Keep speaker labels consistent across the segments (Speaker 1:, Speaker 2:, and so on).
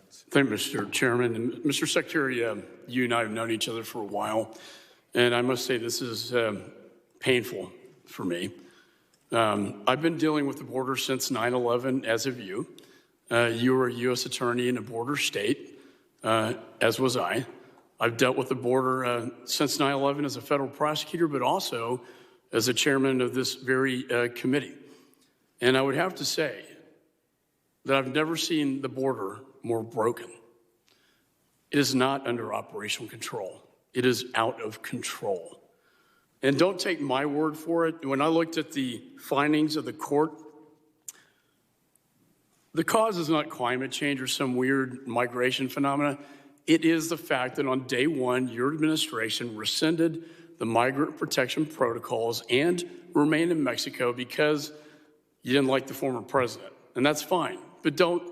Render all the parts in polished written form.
Speaker 1: minutes.
Speaker 2: Thank you, Mr. Chairman. And Mr. Secretary, you and I have known each other for a while, and I must say this is painful for me. I've been dealing with the border since 9/11, as have you. You were a U.S. attorney in a border state, as was I. I've dealt with the border since 9/11 as a federal prosecutor, but also as a chairman of this very committee. And I would have to say that I've never seen the border more broken. It is not under operational control. It is out of control. And don't take my word for it. When I looked at the findings of the court, the cause is not climate change or some weird migration phenomena. It is the fact that on day one, your administration rescinded the migrant protection protocols and remained in Mexico because you didn't like the former president. And that's fine, but don't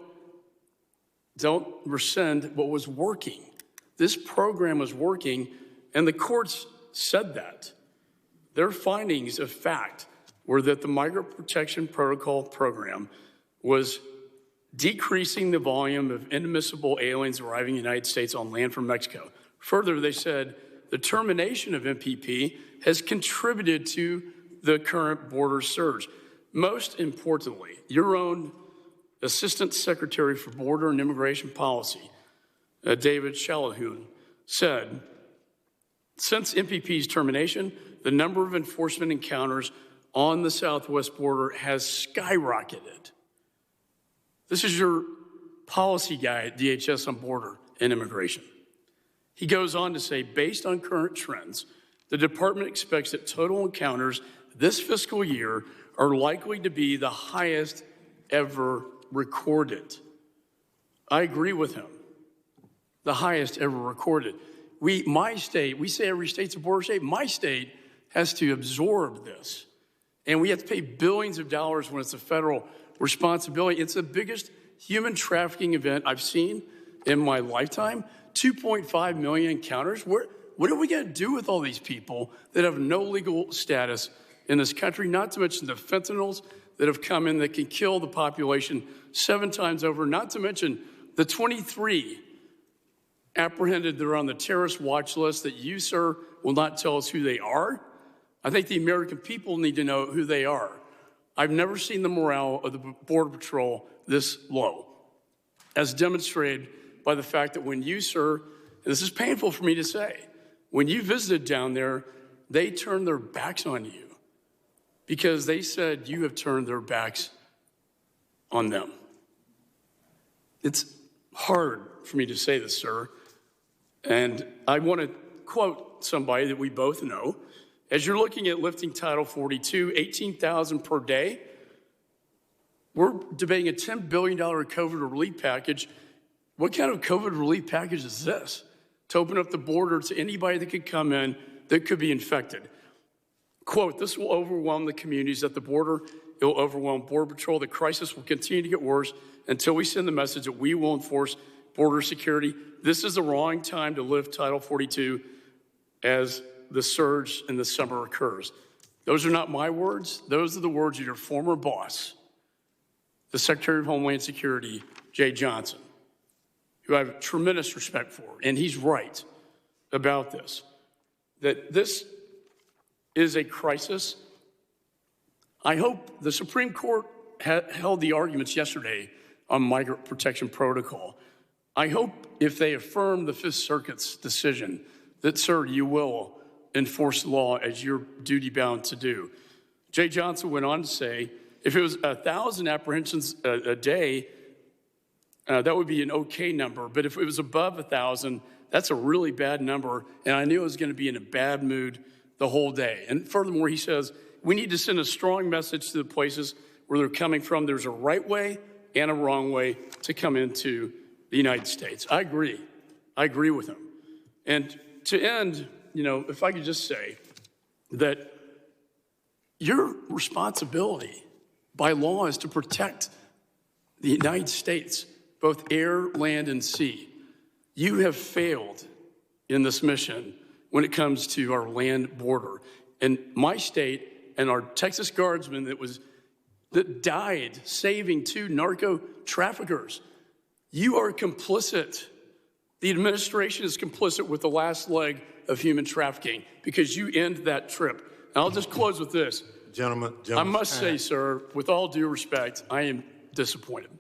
Speaker 2: rescind what was working. This program was working, and the courts said that. Their findings of fact were that the Migrant Protection Protocol program was decreasing the volume of inadmissible aliens arriving in the United States on land from Mexico. Further, they said the termination of MPP has contributed to the current border surge. Most importantly, your own Assistant Secretary for Border and Immigration Policy, David Shalahoon, said, since MPP's termination, the number of enforcement encounters on the southwest border has skyrocketed. This is your policy guy at DHS on border and immigration. He goes on to say, based on current trends, the department expects that total encounters this fiscal year are likely to be the highest ever recorded. I agree with him. The highest ever recorded. My state, we say every state's a border state. My state has to absorb this. And we have to pay billions of dollars when it's a federal responsibility. It's the biggest human trafficking event I've seen in my lifetime. 2.5 million encounters. What are we going to do with all these people that have no legal status in this country? Not to mention the fentanyls that have come in that can kill the population 7 times over. Not to mention the 23 apprehended that are on the terrorist watch list that you, sir, will not tell us who they are. I think the American people need to know who they are. I've never seen the morale of the Border Patrol this low, as demonstrated by the fact that when you, sir, and this is painful for me to say, when you visited down there, they turned their backs on you because they said you have turned their backs on them. It's hard for me to say this, sir, and I want to quote somebody that we both know. As you're looking at lifting Title 42, 18,000 per day, we're debating a $10 billion COVID relief package. What kind of COVID relief package is this? To open up the border to anybody that could come in that could be infected. Quote, this will overwhelm the communities at the border. It will overwhelm Border Patrol. The crisis will continue to get worse until we send the message that we will enforce border security. This is the wrong time to lift Title 42 as the surge in the summer occurs. Those are not my words. Those are the words of your former boss, the Secretary of Homeland Security, Jay Johnson, who I have tremendous respect for, and he's right about this, that this is a crisis. I hope the Supreme Court held the arguments yesterday on migrant protection protocol. I hope if they affirm the Fifth Circuit's decision that, sir, you will enforce the law as you're duty-bound to do. Jay Johnson went on to say, if it was 1,000 apprehensions a day, that would be an okay number. But if it was above 1,000, that's a really bad number. And I knew I was going to be in a bad mood the whole day. And furthermore, he says, we need to send a strong message to the places where they're coming from. There's a right way and a wrong way to come into the United States. I agree. I agree with him. And to end, if I could just say that your responsibility by law is to protect the United States, both air, land, and sea. You have failed in this mission when it comes to our land border. And my state and our Texas Guardsman that died saving 2 narco traffickers You are complicit. The administration is complicit with the last leg of human trafficking because you end that trip. And I'll just close with this.
Speaker 1: Gentlemen,
Speaker 2: I must say, sir, with all due respect, I am disappointed.